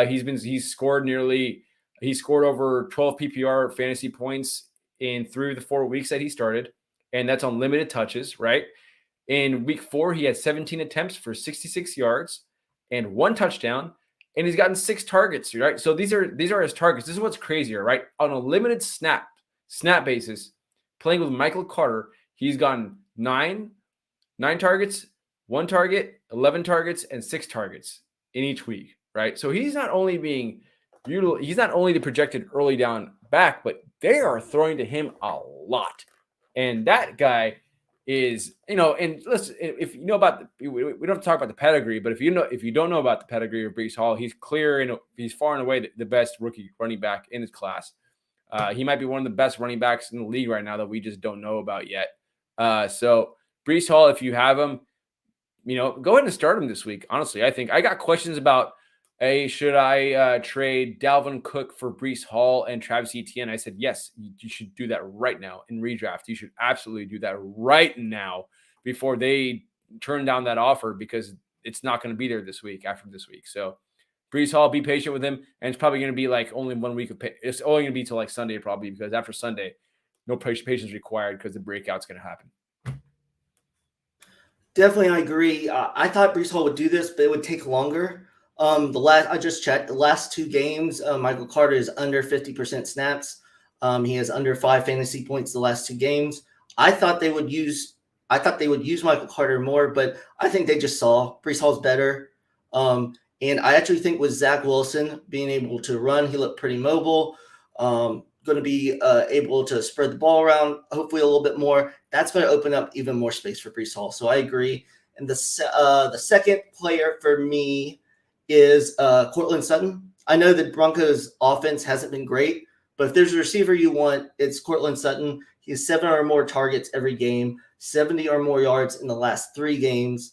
Speaker 2: He scored over 12 PPR fantasy points through the 4 weeks that he started, and that's on limited touches, right? In week 4, he had 17 attempts for 66 yards and 1 touchdown, and he's gotten 6 targets, right? So these are his targets. This is what's crazier, right? On a limited snap basis, playing with Michael Carter, he's gotten 9 targets, 1 target, 11 targets, and 6 targets in each week, right? So he's not only the projected early down back, but they are throwing to him a lot. And that guy is, and listen, if you know about we don't have to talk about the pedigree, but if you don't know about the pedigree of Breece Hall, he's he's far and away the best rookie running back in his class. He might be one of the best running backs in the league right now that we just don't know about yet. So Breece Hall, if you have him, go ahead and start him this week. Honestly, I think I got questions about, should I trade Dalvin Cook for Breece Hall and Travis Etienne? I said, yes, you should do that right now in redraft. You should absolutely do that right now before they turn down that offer because it's not going to be there this week after this week. So Breece Hall, be patient with him. And it's probably going to be only 1 week of it's only going to be till Sunday probably because after Sunday, no patience required because the breakout's going to happen.
Speaker 1: Definitely, I agree. I thought Breece Hall would do this, but it would take longer. I just checked the last 2 games. Michael Carter is under 50% snaps. He has under 5 fantasy points the last 2 games. I thought they would use Michael Carter more, but I think they just saw Breece Hall's better. And I actually think with Zach Wilson being able to run, he looked pretty mobile. Going to be able to spread the ball around, hopefully a little bit more. That's going to open up even more space for Breece Hall. So I agree. And the second player for me is Courtland Sutton. I know the Broncos offense hasn't been great, but if there's a receiver you want, it's Courtland Sutton. He has 7 or more targets every game, 70 or more yards in the last 3 games.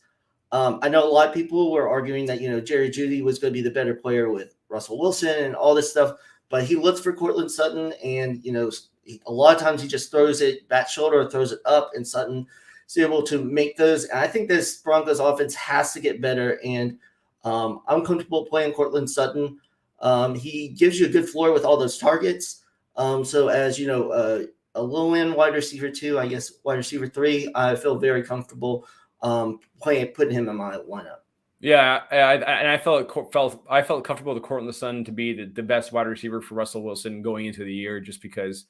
Speaker 1: I know a lot of people were arguing that, Jerry Jeudy was going to be the better player with Russell Wilson and all this stuff, but he looks for Courtland Sutton and, a lot of times he just throws it back shoulder or throws it up, and Sutton is able to make those. And I think this Broncos offense has to get better, and I'm comfortable playing Courtland Sutton. He gives you a good floor with all those targets. So as, a low-end wide receiver 2, I guess wide receiver 3, I feel very comfortable putting him in my lineup.
Speaker 2: Yeah, and I felt comfortable with Courtland Sutton to be the best wide receiver for Russell Wilson going into the year, just because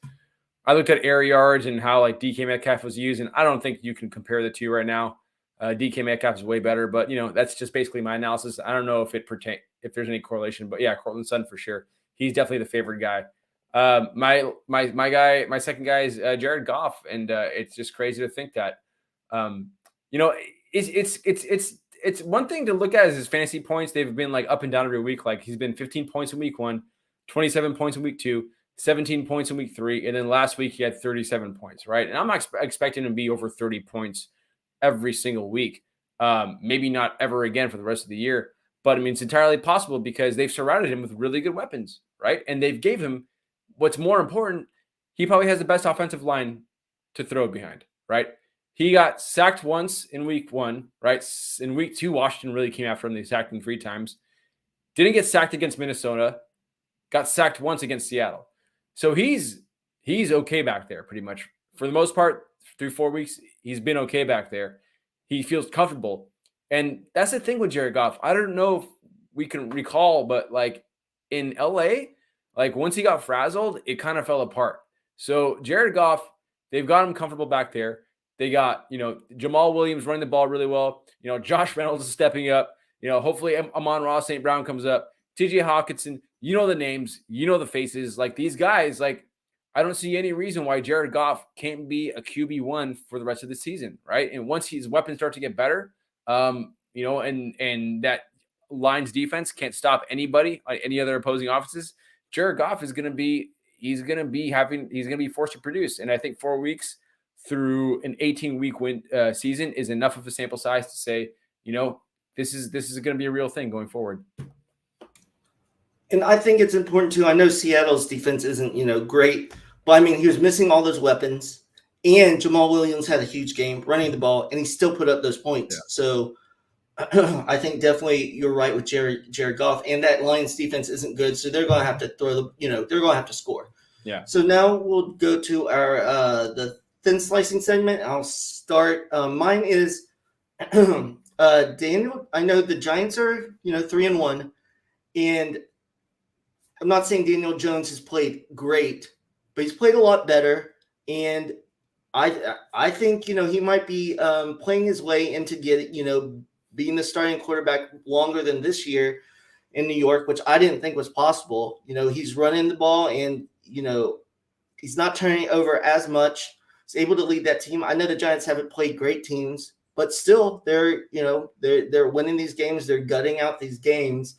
Speaker 2: I looked at air yards and how DK Metcalf was used, and I don't think you can compare the two right now. DK Metcalf is way better, but that's just basically my analysis. I don't know if there's any correlation, but yeah, Courtland Sutton for sure. He's definitely the favorite guy. My second guy is Jared Goff, and it's just crazy to think that. It's one thing to look at as his fantasy points. They've been up and down every week. He's been 15 points in week 1, 27 points in week 2, 17 points in week 3, and then last week he had 37 points, right? And I'm not expecting him to be over 30 points every single week. Maybe not ever again for the rest of the year, but it's entirely possible because they've surrounded him with really good weapons, right? And they've gave him what's more important. He probably has the best offensive line to throw behind, right? He got sacked once in week 1, right? In week 2, Washington really came after him. They sacked him 3 times. Didn't get sacked against Minnesota. Got sacked once against Seattle. So he's okay back there pretty much. For the most part, through 4 weeks, he's been okay back there. He feels comfortable. And that's the thing with Jared Goff. I don't know if we can recall, but like in LA, like once he got frazzled, it kind of fell apart. So Jared Goff, they've got him comfortable back there. They got, Jamal Williams running the ball really well. Josh Reynolds is stepping up. Hopefully Amon-Ra St. Brown comes up. TJ Hawkinson, the names, the faces. Like these guys, like I don't see any reason why Jared Goff can't be a QB1 for the rest of the season, right? And once his weapons start to get better, and that Lions defense can't stop anybody, any other opposing offenses. Jared Goff is going to be forced to produce. And I think 4 weeks through an 18-week season is enough of a sample size to say, this is going to be a real thing going forward.
Speaker 1: And I think it's important too. I know Seattle's defense isn't, great, but I mean, he was missing all those weapons, and Jamal Williams had a huge game running the ball, and he still put up those points. Yeah. So I think definitely you're right with Jared Goff, and that Lions defense isn't good, so they're going to have to they're going to have to score.
Speaker 2: Yeah.
Speaker 1: So now we'll go to our the thin slicing segment. I'll start. Mine is Daniel. I know the Giants are 3-1, and I'm not saying Daniel Jones has played great, but he's played a lot better, and I think he might be playing his way into being the starting quarterback longer than this year in New York, which I didn't think was possible. He's running the ball, and he's not turning over as much. He's able to lead that team. I know the Giants haven't played great teams, but still they're winning these games. They're gutting out these games.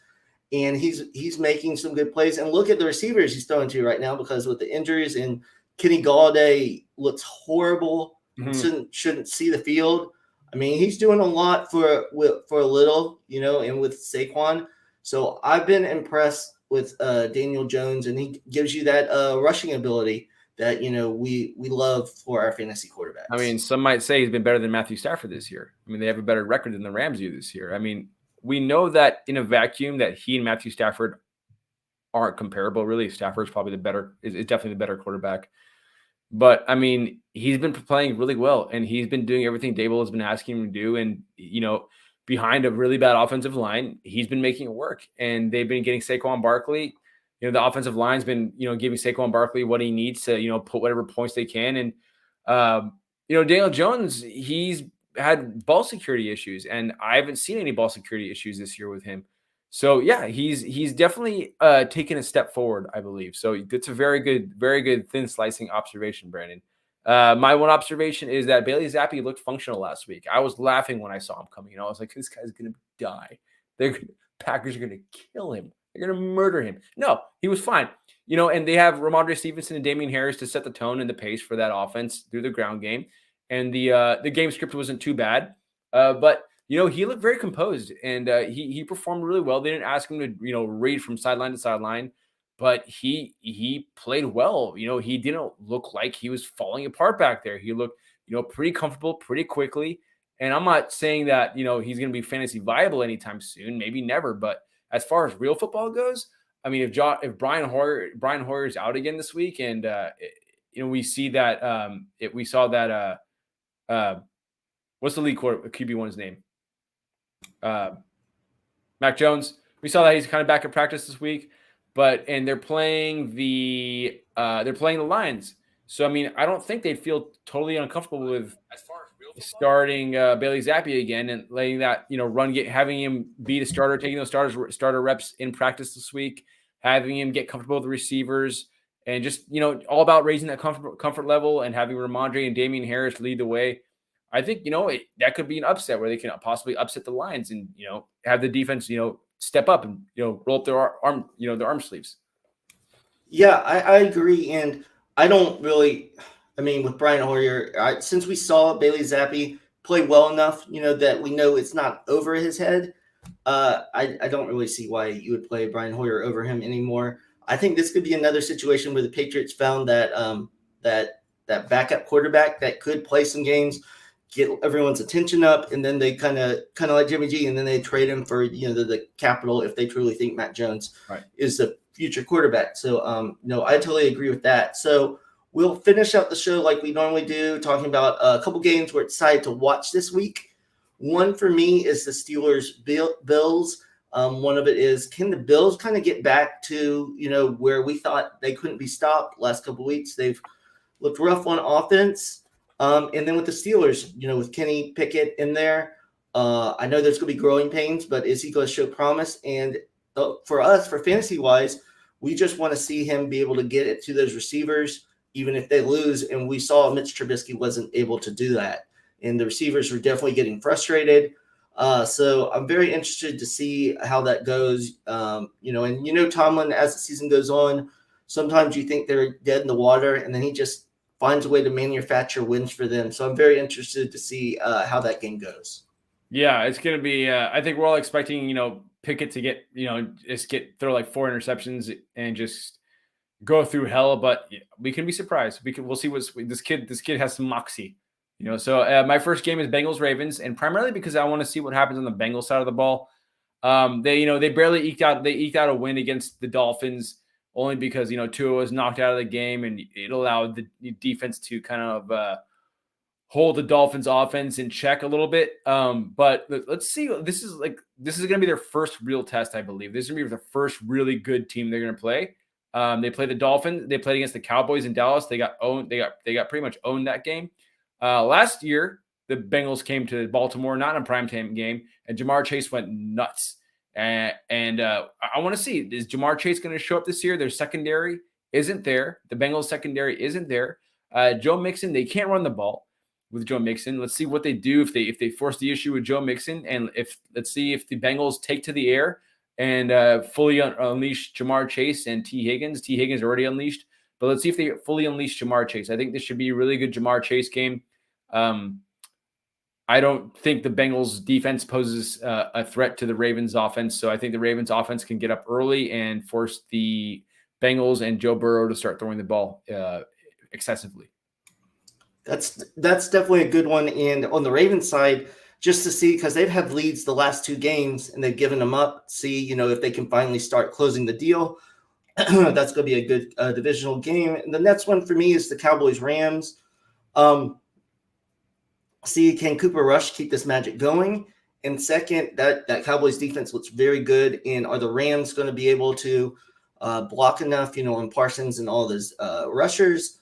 Speaker 1: And he's making some good plays. And look at the receivers he's throwing to right now, because with the injuries, and Kenny Galladay looks horrible. Mm-hmm. Shouldn't see the field. I mean, he's doing a lot for a little, and with Saquon. So I've been impressed with Daniel Jones, and he gives you that rushing ability that we love for our fantasy quarterbacks.
Speaker 2: I mean, some might say he's been better than Matthew Stafford this year. I mean, they have a better record than the Rams do this year. I mean, we know that in a vacuum that he and Matthew Stafford aren't comparable. Really, Stafford's probably is definitely the better quarterback. But I mean, he's been playing really well, and he's been doing everything Dable has been asking him to do. And behind a really bad offensive line, he's been making it work. And they've been getting Saquon Barkley. The offensive line's been giving Saquon Barkley what he needs to put whatever points they can. And Daniel Jones, he's had ball security issues, and I haven't seen any ball security issues this year with him. So yeah, he's definitely taken a step forward, I believe. So that's a very good thin slicing observation, Brandon. My one observation is that Bailey Zappi looked functional last week. I was laughing when I saw him coming. I was like, this guy's gonna die. Packers are gonna kill him. They're gonna murder him. No, he was fine. And they have Ramondre Stevenson and Damian Harris to set the tone and the pace for that offense through the ground game. And the game script wasn't too bad, but he looked very composed, and he performed really well. They didn't ask him to read from sideline to sideline, but he played well. He didn't look like he was falling apart back there. He looked pretty comfortable pretty quickly. And I'm not saying that he's going to be fantasy viable anytime soon, maybe never. But as far as real football goes, I mean, if Brian Hoyer's out again this week, and we see that we saw that. What's the league QB1's name? Mac Jones. We saw that he's kind of back in practice this week, and they're playing the Lions. So I mean, I don't think they'd feel totally uncomfortable with starting Bailey Zappi again and letting that having him be the starter, taking those starter reps in practice this week, having him get comfortable with the receivers. And just, all about raising that comfort level and having Ramondre and Damian Harris lead the way. I think, that could be an upset where they can possibly upset the Lions and, have the defense, step up and, roll up their arm sleeves.
Speaker 1: Yeah, I agree. And I don't really, with Brian Hoyer, since we saw Bailey Zappi play well enough, that we know it's not over his head, I don't really see why you would play Brian Hoyer over him anymore. I think this could be another situation where the Patriots found that that backup quarterback that could play some games. get everyone's attention up, and then they kind of like Jimmy G, and then they trade him for the capital if they truly think Mac Jones is the future quarterback. So I totally agree with that. So we'll finish out the show like we normally do, talking about a couple games we're excited to watch this week. One for me is the Steelers Bills. One of it is, can the Bills kind of get back to where we thought they couldn't be stopped last couple of weeks? They've looked rough on offense. And then with the Steelers, with Kenny Pickett in there, I know there's going to be growing pains, but is he going to show promise? And for us, for fantasy-wise, we just want to see him be able to get it to those receivers, even if they lose. And we saw Mitch Trubisky wasn't able to do that. And the receivers were definitely getting frustrated. So I'm very interested to see how that goes. And Tomlin, as the season goes on, sometimes you think they're dead in the water, and then he just finds a way to manufacture wins for them. So I'm very interested to see how that game goes.
Speaker 2: Yeah, it's going to be, I think we're all expecting, Pickett to get, throw like 4 interceptions and just go through hell, but we can be surprised. We'll see what this kid has some moxie, So my first game is Bengals Ravens, and primarily because I want to see what happens on the Bengals side of the ball. They barely eked out a win against the Dolphins, only because Tua was knocked out of the game, and it allowed the defense to kind of hold the Dolphins offense in check a little bit. But let's see. This is going to be their first real test, I believe. This is going to be the first really good team they're going to play. They played the Dolphins. They played against the Cowboys in Dallas. They got owned. They got pretty much owned that game. Last year, the Bengals came to Baltimore, not in a primetime game, and Jamar Chase went nuts. And I want to see, is Jamar Chase going to show up this year? Their secondary isn't there. The Bengals secondary isn't there. Joe Mixon, they can't run the ball with Joe Mixon. Let's see what they do if they force the issue with Joe Mixon, and let's see if the Bengals take to the air and fully unleash Jamar Chase and T. Higgins. T. Higgins already unleashed, but let's see if they fully unleash Jamar Chase. I think this should be a really good Jamar Chase game. I don't think the Bengals defense poses a threat to the Ravens offense. So I think the Ravens offense can get up early and force the Bengals and Joe Burrow to start throwing the ball excessively.
Speaker 1: That's definitely a good one. And on the Ravens side, just to see, because they've had leads the last 2 games and they've given them up, see, if they can finally start closing the deal. That's going to be a good divisional game. And the next one for me is the Cowboys-Rams. See, can Cooper Rush keep this magic going? And second, that Cowboys defense looks very good. And are the Rams going to be able to block enough, on Parsons and all those rushers,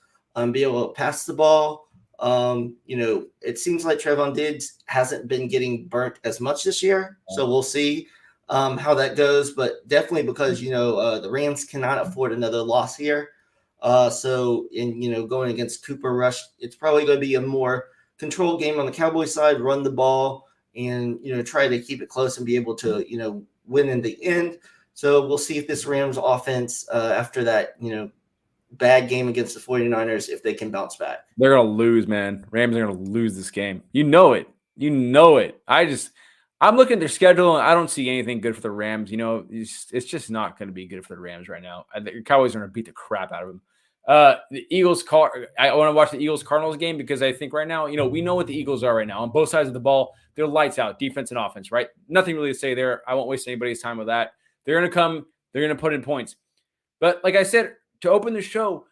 Speaker 1: be able to pass the ball? It seems like Trevon Diggs hasn't been getting burnt as much this year. So we'll see how that goes. But definitely because, the Rams cannot afford another loss here. So going against Cooper Rush, it's probably going to be a more control game on the Cowboys side, run the ball, and try to keep it close and be able to win in the end. So we'll see if this Rams offense after that bad game against the 49ers, if they can bounce back.
Speaker 2: They're gonna lose, man. Rams are gonna lose this game. You know it. I'm looking at their schedule and I don't see anything good for the Rams. It's just not going to be good for the Rams right now. The Cowboys are going to beat the crap out of them. The Eagles I want to watch the Eagles Cardinals game because I think right now, we know what the Eagles are right now on both sides of the ball. They're lights out, defense and offense, right? Nothing really to say there. I won't waste anybody's time with that. They're going to come, they're going to put in points. But like I said, to open the show,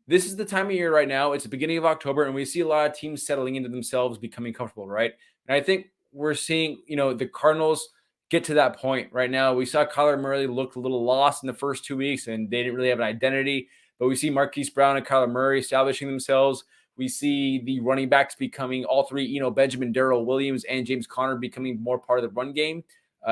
Speaker 2: this is the time of year right now. It's the beginning of October, and we see a lot of teams settling into themselves, becoming comfortable, right? And I think we're seeing, the Cardinals get to that point right now. We saw Kyler Murray look a little lost in the first 2 weeks, and they didn't really have an identity. But we see Marquise Brown and Kyler Murray establishing themselves. We see the running backs becoming all three, Benjamin, Darrell Williams, and James Conner becoming more part of the run game.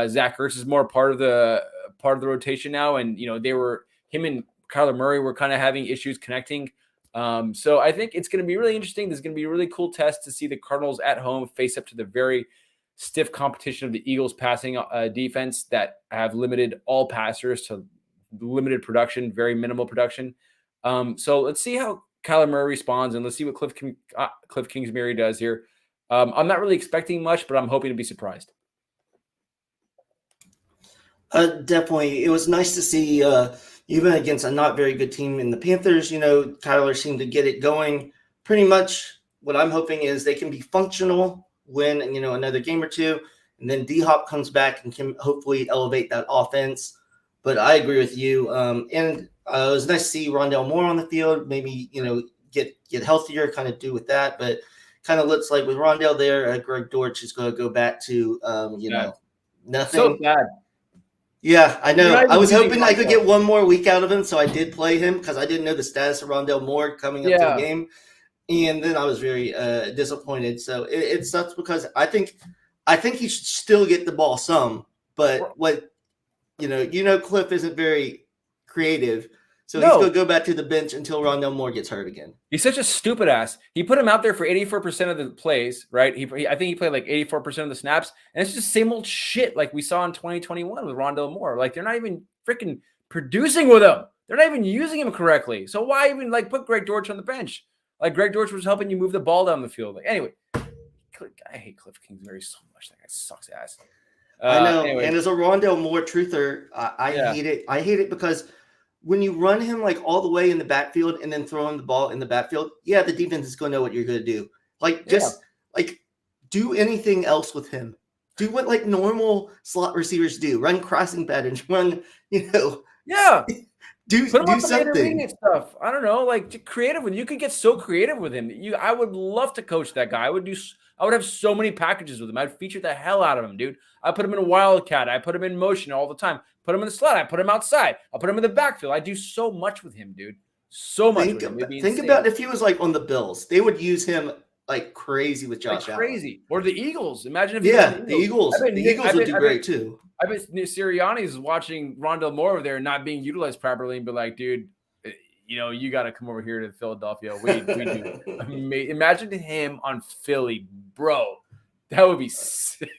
Speaker 2: Zach Ertz is more part of the rotation now, and him and Kyler Murray were kind of having issues connecting. So I think it's going to be really interesting. There's going to be a really cool test to see the Cardinals at home face up to the very stiff competition of the Eagles passing defense that have limited all passers to limited production, very minimal production. So let's see how Kyler Murray responds, and let's see what Cliff Kingsbury does here. I'm not really expecting much, but I'm hoping to be surprised.
Speaker 1: Definitely. It was nice to see, even against a not very good team in the Panthers, Kyler seemed to get it going pretty much what I'm hoping is they can be functional, win, another game or two, and then D-Hop comes back and can hopefully elevate that offense. But I agree with you. And it was nice to see Rondale Moore on the field. Maybe get healthier, kind of do with that. But kind of looks like with Rondale there, Greg Dortch is going to go back to nothing.
Speaker 2: So bad.
Speaker 1: Yeah, I know. I was hoping
Speaker 2: Rondale.
Speaker 1: I could get one more week out of him, so I did play him because I didn't know the status of Rondale Moore coming up to the game, and then I was very disappointed. So it sucks because I think he should still get the ball some, but what Cliff isn't very creative, so he's going to go back to the bench until Rondale Moore gets hurt again.
Speaker 2: He's such a stupid ass. He put him out there for 84% of the plays, right? I think he played like 84% of the snaps, and it's just same old shit like we saw in 2021 with Rondale Moore. Like they're not even freaking producing with him. They're not even using him correctly. So why even like put Greg Dortch on the bench? Like Greg Dortch was helping you move the ball down the field. Like anyway, I hate Cliff Kingsbury so much. That guy sucks ass.
Speaker 1: I know. Anyway. And as a Rondale Moore truther, I hate it. I hate it because when you run him like all the way in the backfield and then throw him the ball in the backfield, the defense is going to know what you're going to do. Like just like do anything else with him. Do what like normal slot receivers do. Run crossing patterns. Run, do something.
Speaker 2: Stuff. I don't know, like creative. When you could get so creative with him, I would love to coach that guy. I would have so many packages with him. I'd feature the hell out of him, dude. I put him in a wildcat. I put him in motion all the time. Put him in the slot. I put him outside. I put him in the backfield. I do so much with him, dude. So much.
Speaker 1: Think about if he was like on the Bills, they would use him like crazy with Josh Allen.
Speaker 2: Crazy. Or the Eagles. Imagine if
Speaker 1: the Eagles. The Eagles would do great too.
Speaker 2: I bet Sirianni is watching Rondale Moore over there not being utilized properly and be like, dude, you got to come over here to Philadelphia. We do. Imagine him on Philly, bro. That would be sick.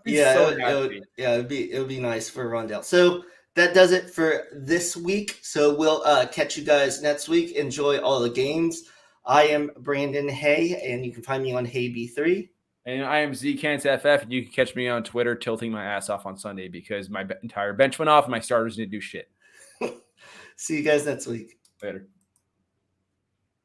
Speaker 2: It
Speaker 1: would be nice for Rondale. So that does it for this week. So we'll catch you guys next week. Enjoy all the games. I am Brandon Hay, and you can find me on HayB3.
Speaker 2: And I am ZCantsFF, and you can catch me on Twitter tilting my ass off on Sunday because my entire bench went off and my starters didn't do shit.
Speaker 1: See you guys next week.
Speaker 2: Later.